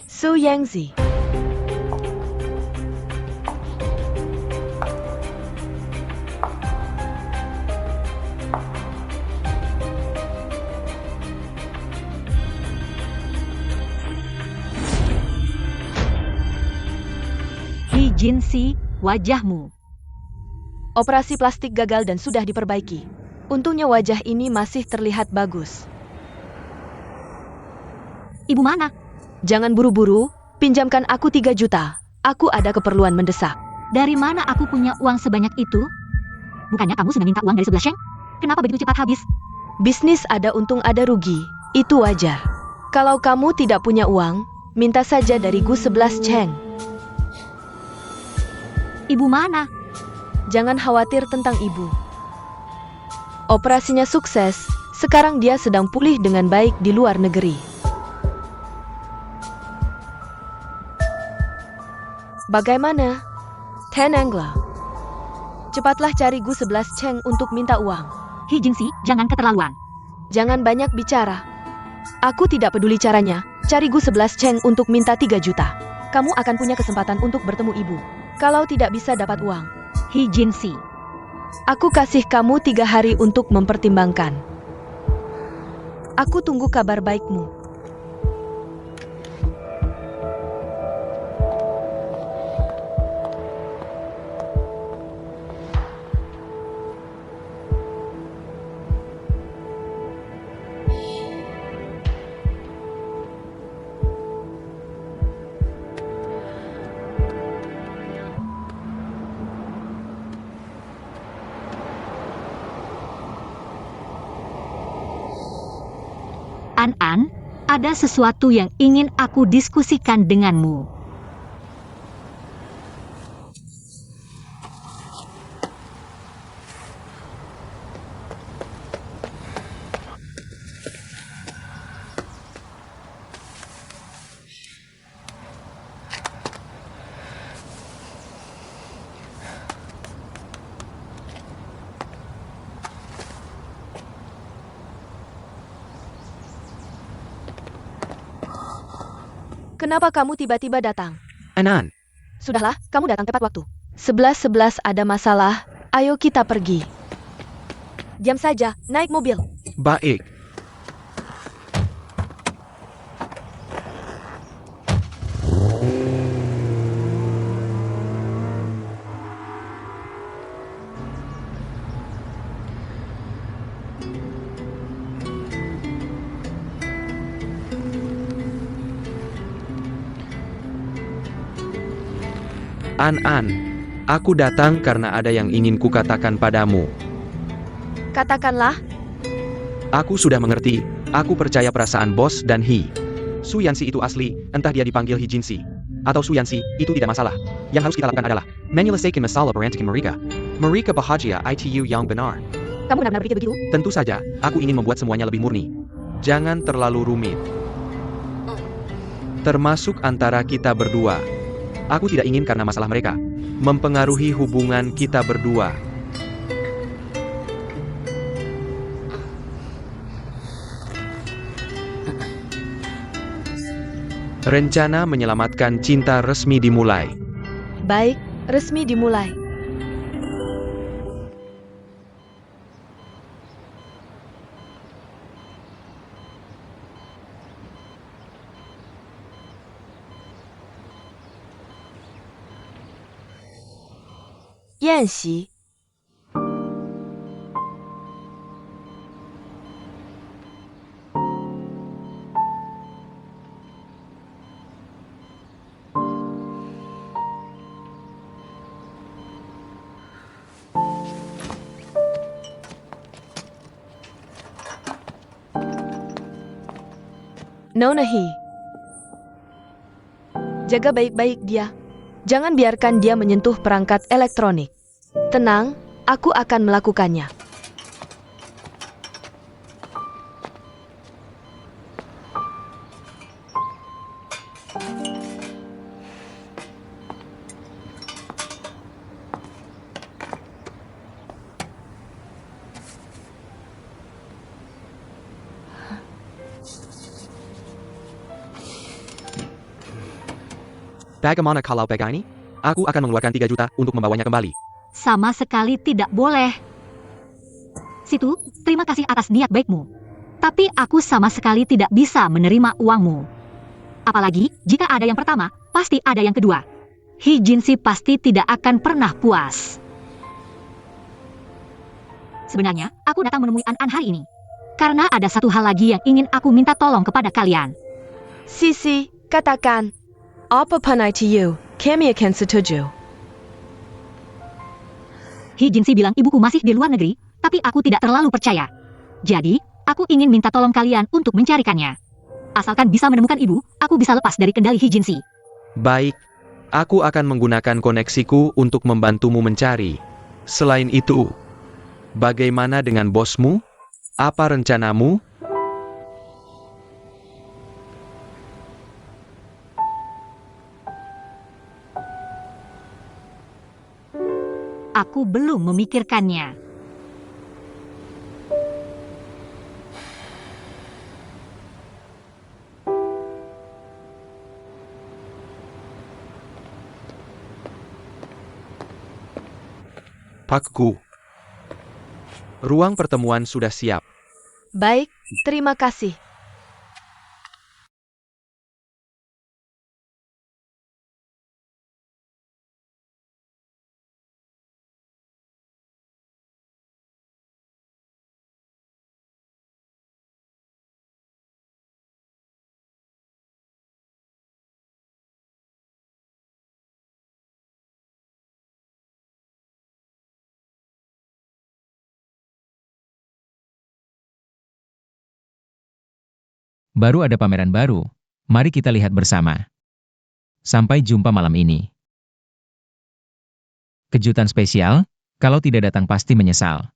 Su Yangzi. Hi Jinsi, wajahmu. Operasi plastik gagal dan sudah diperbaiki. Untungnya wajah ini masih terlihat bagus. Ibu mana? Jangan buru-buru, pinjamkan aku 3 juta. Aku ada keperluan mendesak. Dari mana aku punya uang sebanyak itu? Bukannya kamu sudah minta uang dari 11 Sheng? Kenapa begitu cepat habis? Bisnis ada untung ada rugi, itu wajar. Kalau kamu tidak punya uang, minta saja dari Gu 11 Cheng. Ibu mana? Jangan khawatir tentang ibu. Operasinya sukses, sekarang dia sedang pulih dengan baik di luar negeri. Bagaimana? Ten Angla. Cepatlah cari Gu 11 Cheng untuk minta uang. Hi Jinsi, jangan keterlaluan. Jangan banyak bicara. Aku tidak peduli caranya, cari Gu 11 Cheng untuk minta 3 juta. Kamu akan punya kesempatan untuk bertemu ibu. Kalau tidak bisa dapat uang, Hi Jinsi, aku kasih kamu 3 hari untuk mempertimbangkan. Aku tunggu kabar baikmu. An-An, ada sesuatu yang ingin aku diskusikan denganmu. Kenapa kamu tiba-tiba datang? An-An, Sudahlah, kamu datang tepat waktu. 11-11 ada masalah, ayo kita pergi. Diam saja, naik mobil. baik. An-An, aku datang karena ada yang ingin kukatakan padamu. Katakanlah, Aku sudah mengerti, aku percaya perasaan bos dan Hi. Su Yansi itu asli, entah dia dipanggil Hi Jinsi atau Su Yansi, itu tidak masalah. Yang harus kita lakukan adalah menyelesaikan masalah berantakan mereka. Mereka bahagia itu yang benar. kamu benar-benar berpikir begitu? Tentu saja, aku ingin membuat semuanya lebih murni. Jangan terlalu rumit. Termasuk antara kita berdua. Aku tidak ingin karena masalah mereka mempengaruhi hubungan kita berdua. Rencana menyelamatkan cinta resmi dimulai. Baik, resmi dimulai. Yanxi. Nona Hi. Jaga baik-baik dia. Jangan biarkan dia menyentuh perangkat elektronik. Tenang, aku akan melakukannya. Bagaimana kalau pega ini? Aku akan mengeluarkan 3 juta untuk membawanya kembali. Sama sekali tidak boleh. Situ, terima kasih atas niat baikmu. Tapi aku sama sekali tidak bisa menerima uangmu. Apalagi, jika ada yang pertama, pasti ada yang kedua. He Jinsi pasti tidak akan pernah puas. Sebenarnya, aku datang menemui An hari ini. Karena ada satu hal lagi yang ingin aku minta tolong kepada kalian. Sisi, katakan. Apa panai to you? Kami akan setuju. He Jinsi bilang ibuku masih di luar negeri, tapi aku tidak terlalu percaya. Jadi, aku ingin minta tolong kalian untuk mencarikannya. Asalkan bisa menemukan ibu, aku bisa lepas dari kendali He Jinsi. Baik, aku akan menggunakan koneksiku untuk membantumu mencari. Selain itu, bagaimana dengan bosmu? Apa rencanamu? Aku belum memikirkannya. Pak Gu. Ruang pertemuan sudah siap. Baik, terima kasih. Baru ada pameran baru. Mari kita lihat bersama. Sampai jumpa malam ini. Kejutan spesial, kalau tidak datang pasti menyesal.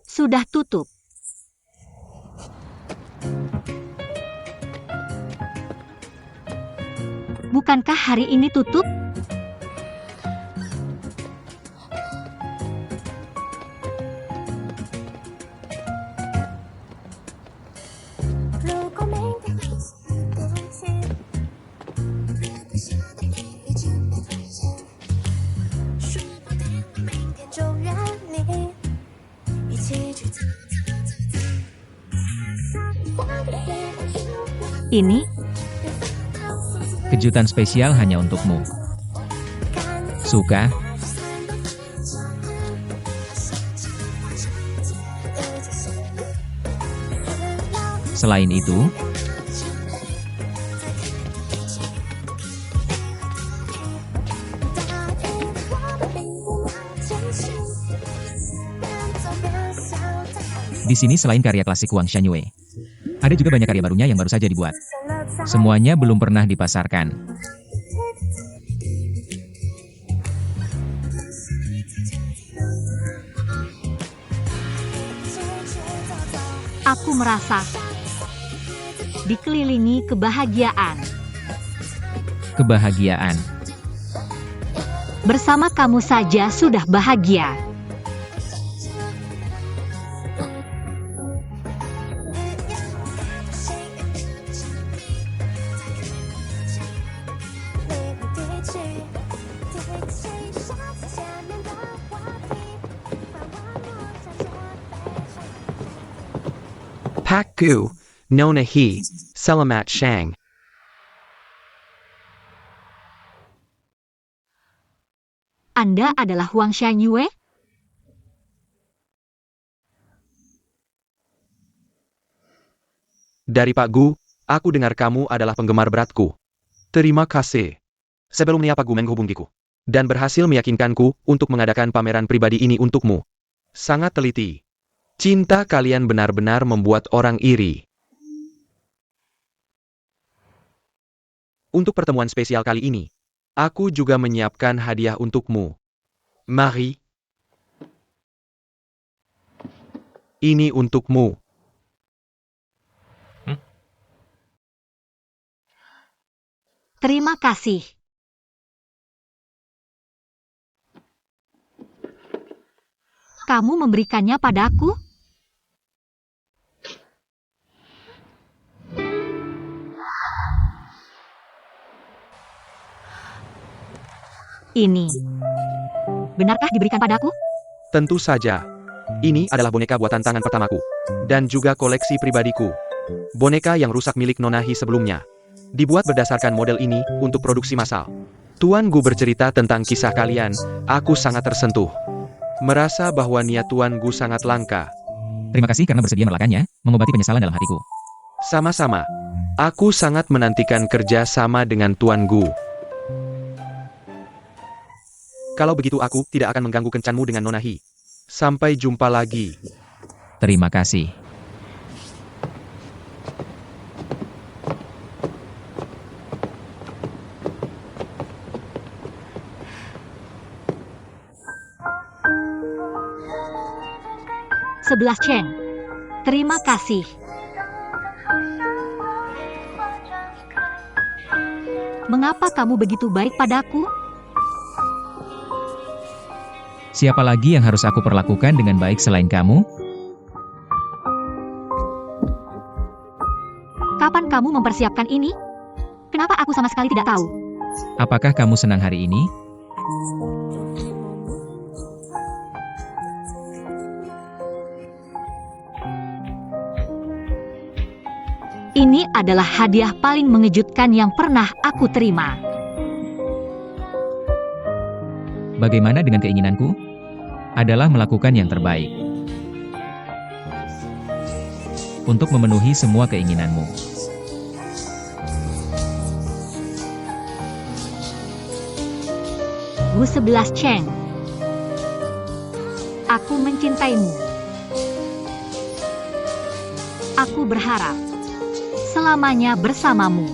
Sudah tutup. Bukankah hari ini tutup? Ini Kejutan spesial hanya untukmu. Suka? Selain itu, di sini selain karya klasik Wang Shanyue, ada juga banyak karya barunya yang baru saja dibuat. Semuanya belum pernah dipasarkan. aku merasa dikelilingi kebahagiaan. Kebahagiaan. Bersama kamu saja sudah bahagia. Pak Gu, Nona He, Selamat Shang. Anda adalah Huang Shanyue? Dari Pak Gu, aku dengar kamu adalah penggemar beratku. Terima kasih. Sebelumnya Pak Gu menghubungiku dan berhasil meyakinkanku untuk mengadakan pameran pribadi ini untukmu. Sangat teliti. Cinta kalian benar-benar membuat orang iri. Untuk pertemuan spesial kali ini, aku juga menyiapkan hadiah untukmu. Mari. Ini untukmu. Terima kasih. kamu memberikannya padaku? Ini. Benarkah diberikan padaku? Tentu saja. Ini adalah boneka buatan tangan pertamaku. Dan juga koleksi pribadiku. Boneka yang rusak milik Nona He sebelumnya. Dibuat berdasarkan model ini untuk produksi massal. Tuan Gu bercerita tentang kisah kalian, aku sangat tersentuh. Merasa bahwa niat Tuan Gu sangat langka. Terima kasih karena bersedia merelakannya, mengobati penyesalan dalam hatiku. Sama-sama. Aku sangat menantikan kerja sama dengan Tuan Gu. Kalau begitu aku tidak akan mengganggu kencanmu dengan Nona He. Sampai jumpa lagi. Terima kasih. Sebelas Cheng. Terima kasih. Mengapa kamu begitu baik padaku? Siapa lagi yang harus aku perlakukan dengan baik selain kamu? Kapan kamu mempersiapkan ini? Kenapa aku sama sekali tidak tahu? Apakah kamu senang hari ini? Ini adalah hadiah paling mengejutkan yang pernah aku terima. Bagaimana dengan keinginanku? Adalah melakukan yang terbaik. Untuk memenuhi semua keinginanmu. Gu 11 Cheng. Aku mencintaimu. Aku berharap selamanya bersamamu.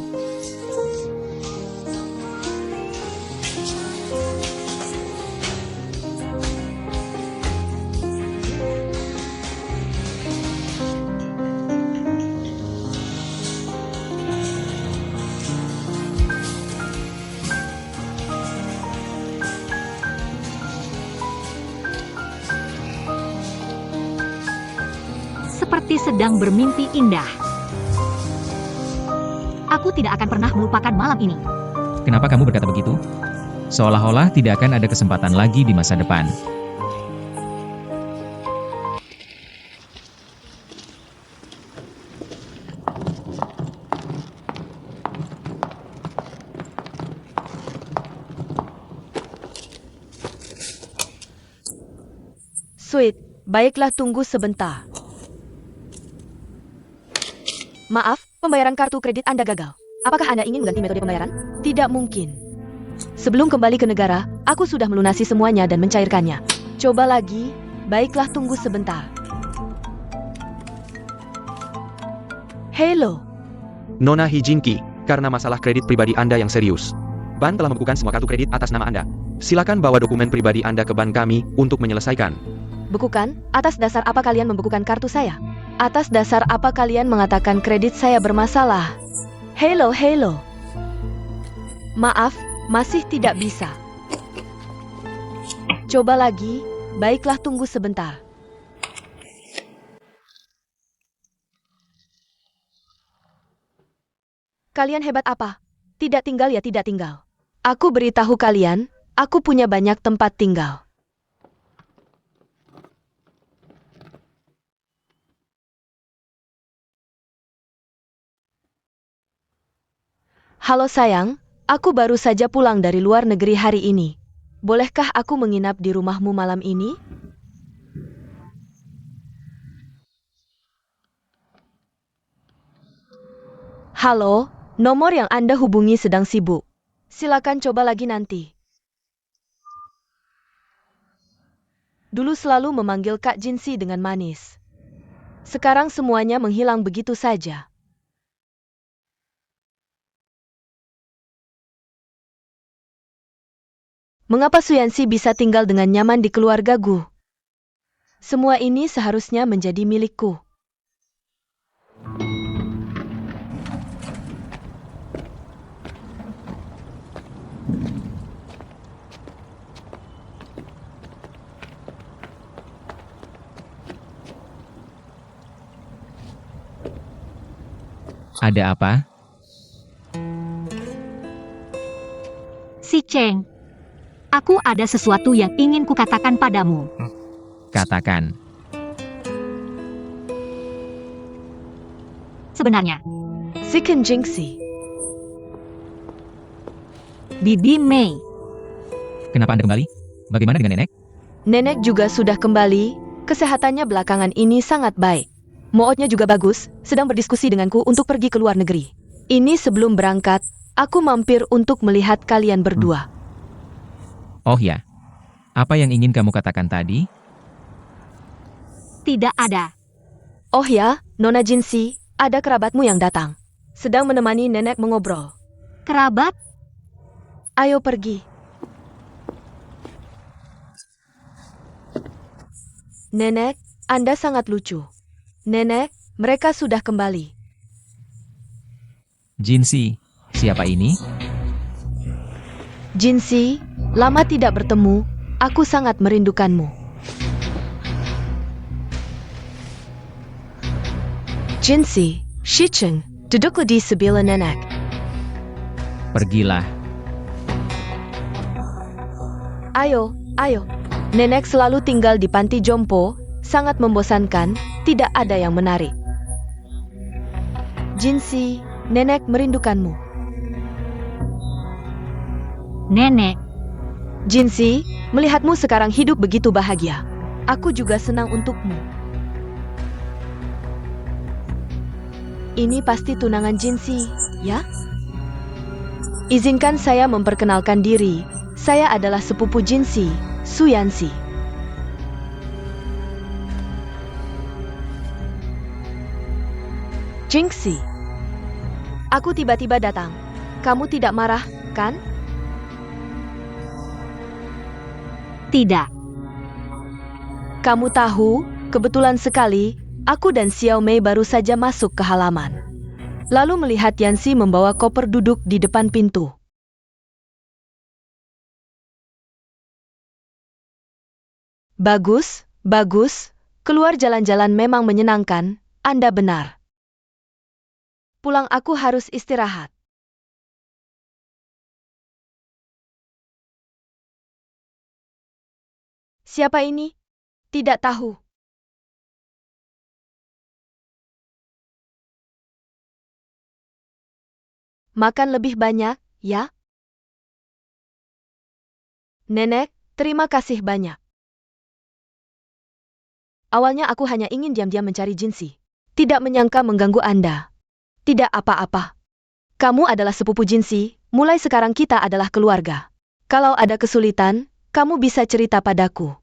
Seperti sedang bermimpi indah. Aku tidak akan pernah melupakan malam ini. Kenapa kamu berkata begitu? Seolah-olah tidak akan ada kesempatan lagi di masa depan. Sweet, baiklah tunggu sebentar. Maaf, pembayaran kartu kredit Anda gagal. Apakah Anda ingin mengganti metode pembayaran? Tidak mungkin. Sebelum kembali ke negara, aku sudah melunasi semuanya dan mencairkannya. Coba lagi, baiklah tunggu sebentar. Hello. Nona He Jinki, karena masalah kredit pribadi Anda yang serius. Bank telah membukukan semua kartu kredit atas nama Anda. Silakan bawa dokumen pribadi Anda ke bank kami untuk menyelesaikan. Bekukan, atas dasar apa kalian membekukan kartu saya? Atas dasar apa kalian mengatakan kredit saya bermasalah? Hello. Maaf, masih tidak bisa. Coba lagi, baiklah tunggu sebentar. Kalian hebat apa? Tidak tinggal ya tidak tinggal. Aku beritahu kalian, aku punya banyak tempat tinggal. Halo sayang, aku baru saja pulang dari luar negeri hari ini. Bolehkah aku menginap di rumahmu malam ini? Halo, nomor yang Anda hubungi sedang sibuk. Silakan coba lagi nanti. Dulu selalu memanggil Kak Jinsi dengan manis. Sekarang semuanya menghilang begitu saja. Mengapa Suyansi bisa tinggal dengan nyaman di keluarga Gu? Semua ini seharusnya menjadi milikku. Ada apa? Si Cheng, aku ada sesuatu yang ingin kukatakan padamu. Katakan. Sebenarnya, Ziken Jingxi. Bibi Mei, Kenapa Anda kembali? Bagaimana dengan nenek? Nenek juga sudah kembali, kesehatannya belakangan ini sangat baik. Moodnya juga bagus, sedang berdiskusi denganku untuk pergi ke luar negeri. Ini sebelum berangkat, aku mampir untuk melihat kalian berdua. Oh ya. Apa yang ingin kamu katakan tadi? tidak ada. Oh ya, Nona Jinsi, ada kerabatmu yang datang. Sedang menemani nenek mengobrol. Kerabat? Ayo pergi. Nenek, Anda sangat lucu. Nenek, mereka sudah kembali. Jinsi, siapa ini? Jinsi, lama tidak bertemu, aku sangat merindukanmu. Jinsi, Shicheng, duduklah di sebelah nenek. Pergilah. Ayo, ayo. Nenek selalu tinggal di panti jompo, sangat membosankan, tidak ada yang menarik. Jinsi, nenek merindukanmu. Nenek, Jinsi, melihatmu sekarang hidup begitu bahagia. Aku juga senang untukmu. Ini pasti tunangan Jinsi, ya? Izinkan saya memperkenalkan diri. Saya adalah sepupu Jinsi, Su Yanxi. Jingxi. Aku tiba-tiba datang. Kamu tidak marah, kan? tidak. Kamu tahu, kebetulan sekali, aku dan Xiao Mei baru saja masuk ke halaman. Lalu melihat Yanxi membawa koper duduk di depan pintu. Bagus, bagus. Keluar jalan-jalan memang menyenangkan, Anda benar. Pulang aku harus istirahat. Siapa ini? Tidak tahu. Makan lebih banyak, ya? Nenek, terima kasih banyak. Awalnya aku hanya ingin diam-diam mencari Jinsi. Tidak menyangka mengganggu Anda. Tidak apa-apa. Kamu adalah sepupu Jinsi, mulai sekarang kita adalah keluarga. Kalau ada kesulitan, kamu bisa cerita padaku.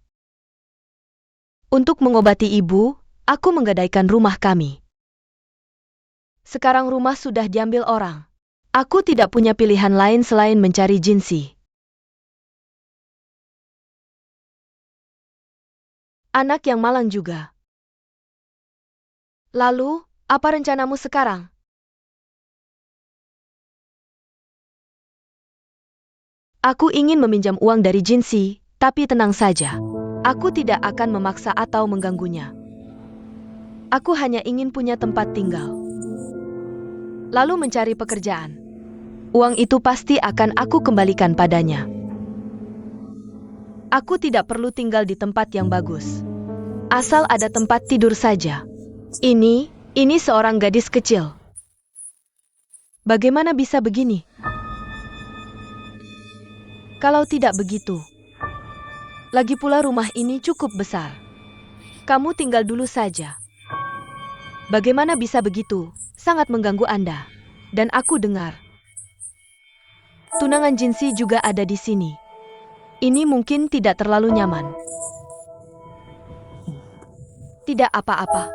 Untuk mengobati ibu, aku menggadaikan rumah kami. Sekarang rumah sudah diambil orang. Aku tidak punya pilihan lain selain mencari Jinsi. Anak yang malang juga. Lalu, apa rencanamu sekarang? Aku ingin meminjam uang dari Jinsi, tapi tenang saja. Aku tidak akan memaksa atau mengganggunya. Aku hanya ingin punya tempat tinggal. Lalu mencari pekerjaan. Uang itu pasti akan aku kembalikan padanya. Aku tidak perlu tinggal di tempat yang bagus. Asal ada tempat tidur saja. Ini seorang gadis kecil. Bagaimana bisa begini? Kalau tidak begitu. Lagi pula rumah ini cukup besar. Kamu tinggal dulu saja. Bagaimana bisa begitu? Sangat mengganggu Anda. Dan aku dengar. Tunangan Jinsi juga ada di sini. Ini mungkin tidak terlalu nyaman. Tidak apa-apa.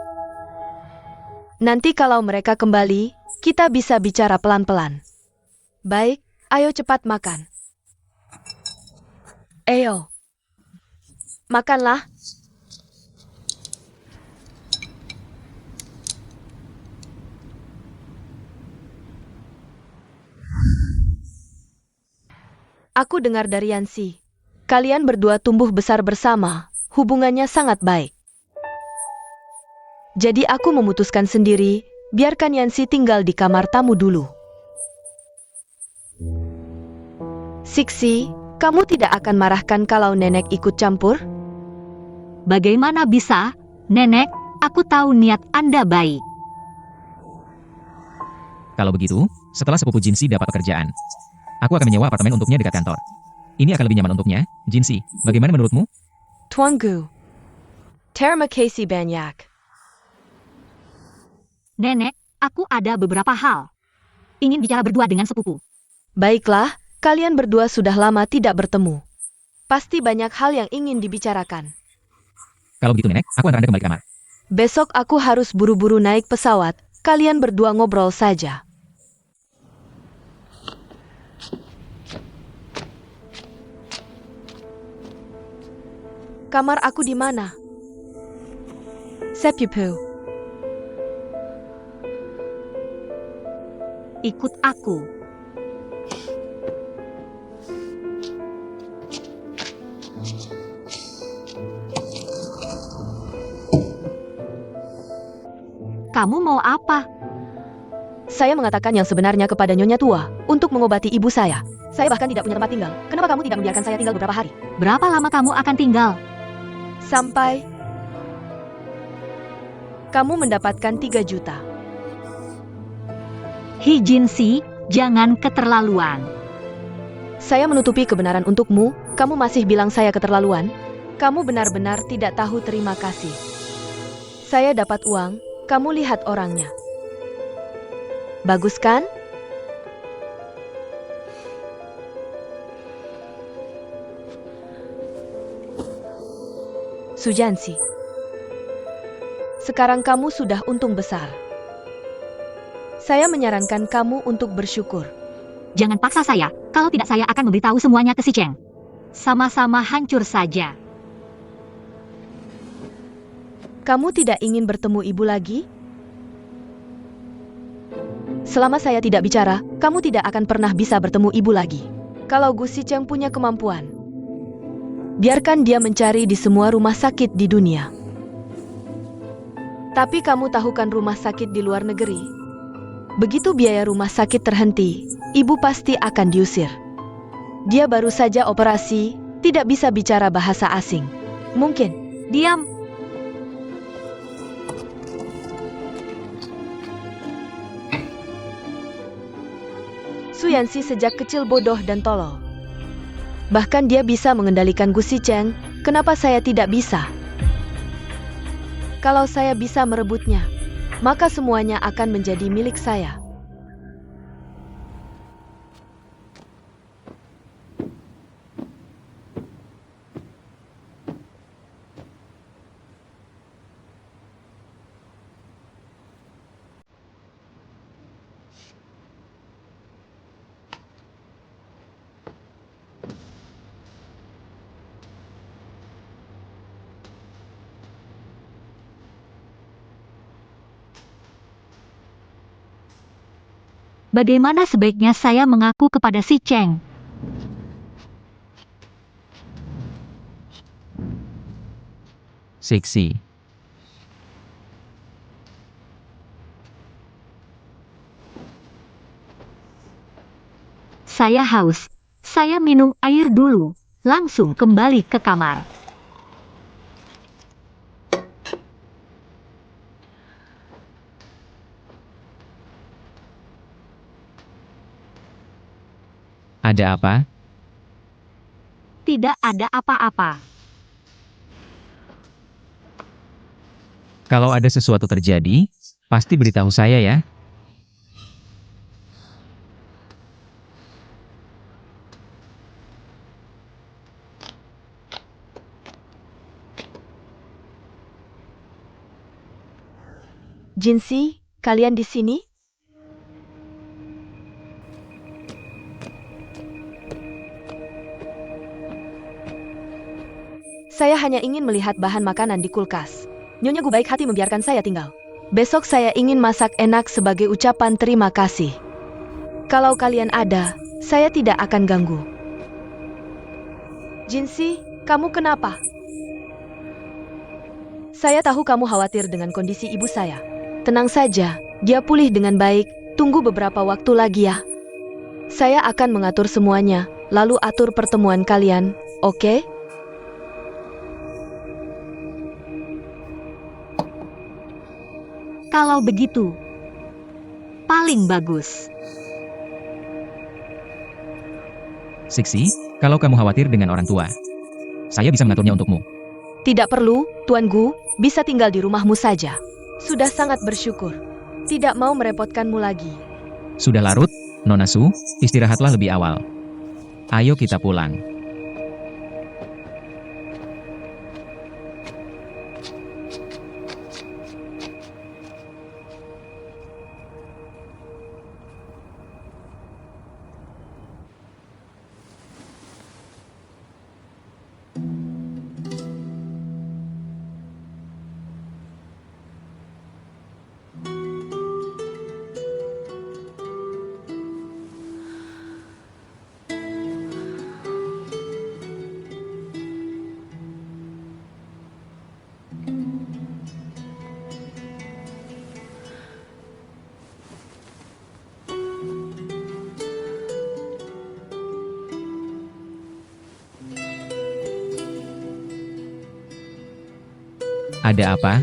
Nanti kalau mereka kembali, kita bisa bicara pelan-pelan. Baik, ayo cepat makan. Ayo. Makanlah. Aku dengar dari Yanxi. Kalian berdua tumbuh besar bersama, hubungannya sangat baik. Jadi aku memutuskan sendiri, Biarkan Yancy tinggal di kamar tamu dulu. Sixi, kamu tidak akan marahkan kalau nenek ikut campur? Bagaimana bisa, Nenek? Aku tahu niat Anda baik. Kalau begitu, setelah sepupu Jinsi dapat pekerjaan, aku akan menyewa apartemen untuknya dekat kantor. Ini akan lebih nyaman untuknya. Jinsi, bagaimana menurutmu? Tuanku. Terima kasih banyak. Nenek, aku ada beberapa hal. Ingin bicara berdua dengan sepupu. Baiklah, kalian berdua sudah lama tidak bertemu. Pasti banyak hal yang ingin dibicarakan. Kalau begitu Nenek, aku antar Anda kembali ke kamar. Besok aku harus buru-buru naik pesawat. Kalian berdua ngobrol saja. Kamar aku di mana? Sepupu. Ikut aku. Kamu mau apa? Saya mengatakan yang sebenarnya kepada Nyonya Tua untuk mengobati ibu saya. Saya bahkan tidak punya tempat tinggal. Kenapa kamu tidak membiarkan saya tinggal beberapa hari? Berapa lama kamu akan tinggal? Sampai kamu mendapatkan 3 juta. Jinsi, jangan keterlaluan. Saya menutupi kebenaran untukmu. Kamu masih bilang saya keterlaluan? Kamu benar-benar tidak tahu terima kasih. Saya dapat uang. Kamu lihat orangnya. Bagus kan? Sujansi. Sekarang kamu sudah untung besar. Saya menyarankan kamu untuk bersyukur. Jangan paksa saya, kalau tidak saya akan memberitahu semuanya ke si Cheng. Sama-sama hancur saja. Kamu tidak ingin bertemu ibu lagi? Selama saya tidak bicara, kamu tidak akan pernah bisa bertemu ibu lagi. Kalau Gu Sicheng punya kemampuan, biarkan dia mencari di semua rumah sakit di dunia. Tapi kamu tahu kan rumah sakit di luar negeri? Begitu biaya rumah sakit terhenti, ibu pasti akan diusir. Dia baru saja operasi, tidak bisa bicara bahasa asing. Mungkin. Diam. Su Yancy sejak kecil bodoh dan tolol. Bahkan dia bisa mengendalikan Gu Sicheng, kenapa saya tidak bisa? Kalau saya bisa merebutnya, maka semuanya akan menjadi milik saya. Bagaimana sebaiknya saya mengaku kepada si Cheng? Seksi. Saya haus. Saya minum air dulu. Langsung kembali ke kamar. Ada apa? Tidak ada apa-apa. Kalau ada sesuatu terjadi, pasti beritahu saya ya. Jinsi, kalian di sini? Saya hanya ingin melihat bahan makanan di kulkas. Nyonya Gu baik hati membiarkan saya tinggal. Besok saya ingin masak enak sebagai ucapan terima kasih. Kalau kalian ada, saya tidak akan ganggu. Jinsi, kamu kenapa? Saya tahu kamu khawatir dengan kondisi ibu saya. Tenang saja, Dia pulih dengan baik, tunggu beberapa waktu lagi ya. Saya akan mengatur semuanya, lalu atur pertemuan kalian, oke? Kalau begitu, paling bagus. Sixi, kalau kamu khawatir dengan orang tua, saya bisa mengaturnya untukmu. Tidak perlu, Tuan Gu, bisa tinggal di rumahmu saja. Sudah sangat bersyukur. Tidak mau merepotkanmu lagi. Sudah larut, Nona Su, istirahatlah lebih awal. Ayo kita pulang. Ada apa?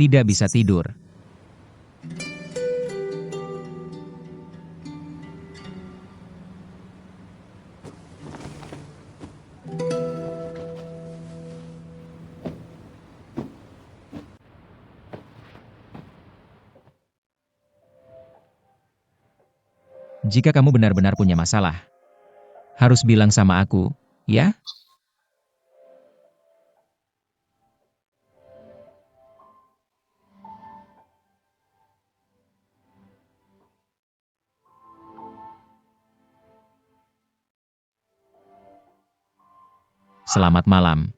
Tidak bisa tidur. Jika kamu benar-benar punya masalah, harus bilang sama aku, ya? Selamat malam.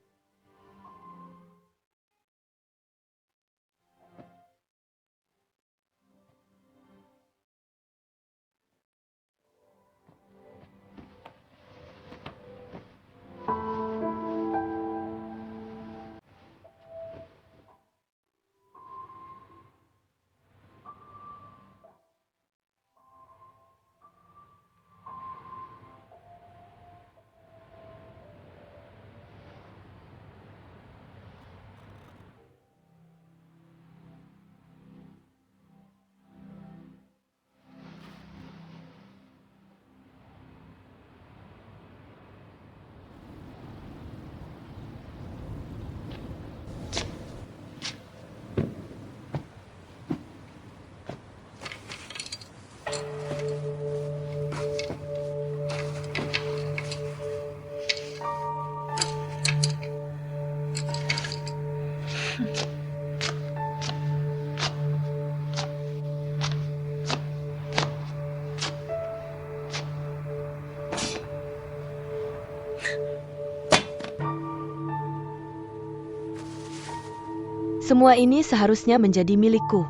Semua ini seharusnya menjadi milikku.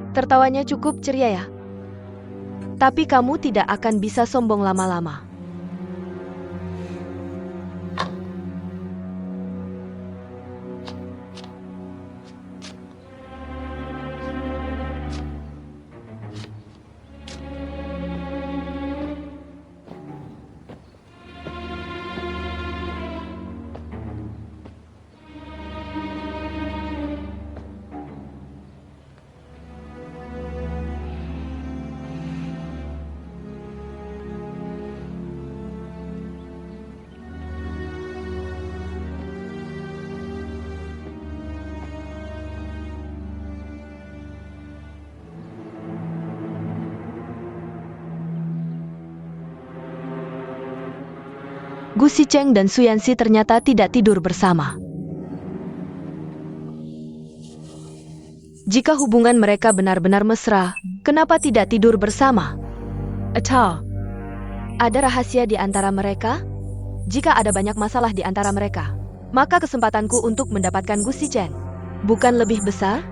Tertawanya cukup ceria ya. Tapi kamu tidak akan bisa sombong lama-lama. Gu Sicheng dan Su Yanxi ternyata tidak tidur bersama. Jika hubungan mereka benar-benar mesra, kenapa tidak tidur bersama? Atau ada rahasia di antara mereka? Jika ada banyak masalah di antara mereka, maka kesempatanku untuk mendapatkan Gu Sicheng bukan lebih besar?